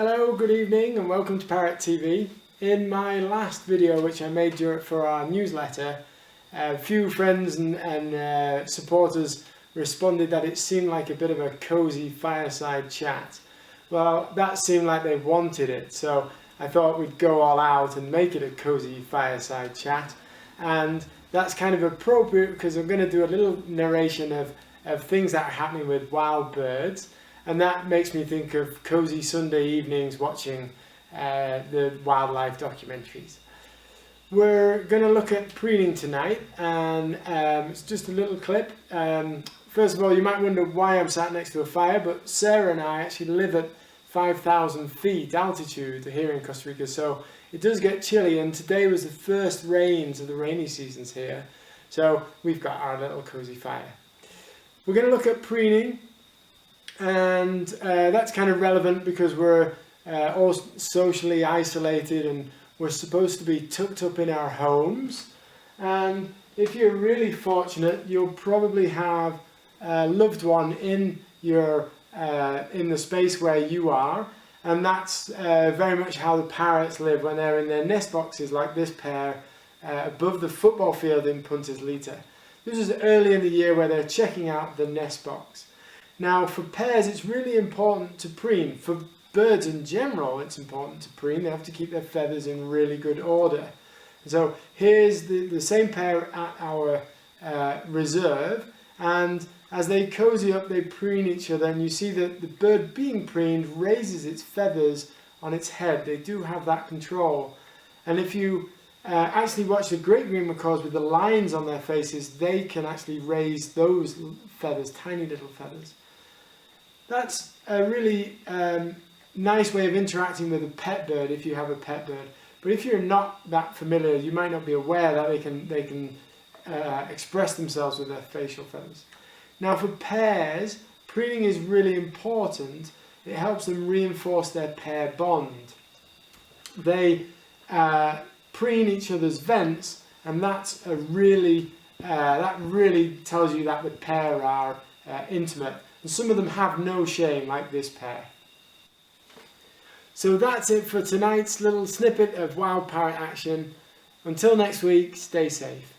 Hello, good evening and welcome to Parrot TV. In my last video which I made for our newsletter, a few friends and supporters responded that it seemed like a bit of a cosy fireside chat. Well, that seemed like they wanted it, so I thought we'd go all out and make it a cosy fireside chat. And that's kind of appropriate because I'm going to do a little narration of things that are happening with wild birds. And that makes me think of cosy Sunday evenings watching the wildlife documentaries. We're going to look at preening tonight, and it's just a little clip. First of all, you might wonder why I'm sat next to a fire, but Sarah and I actually live at 5,000 feet altitude here in Costa Rica, so it does get chilly, and today was the first rains of the rainy seasons here, so we've got our little cosy fire. We're going to look at preening. And that's kind of relevant because we're all socially isolated and we're supposed to be tucked up in our homes. And if you're really fortunate, you'll probably have a loved one in the space where you are. And that's very much how the parrots live when they're in their nest boxes, like this pair above the football field in Punta's Lita. This is early in the year where they're checking out the nest box. Now, for pairs, it's really important to preen. For birds in general, it's important to preen. They have to keep their feathers in really good order. So here's the same pair at our reserve, and as they cozy up, they preen each other, and you see that the bird being preened raises its feathers on its head. They do have that control. And if you actually watch the great green macaws with the lines on their faces, they can actually raise those feathers, tiny little feathers. That's a really nice way of interacting with a pet bird if you have a pet bird. But if you're not that familiar, you might not be aware that they can express themselves with their facial feathers. Now for pairs, preening is really important. It helps them reinforce their pair bond. They preen each other's vents, and that's a really that really tells you that the pair are intimate. And some of them have no shame, like this pair. So that's it for tonight's little snippet of wild parrot action. Until next week, stay safe.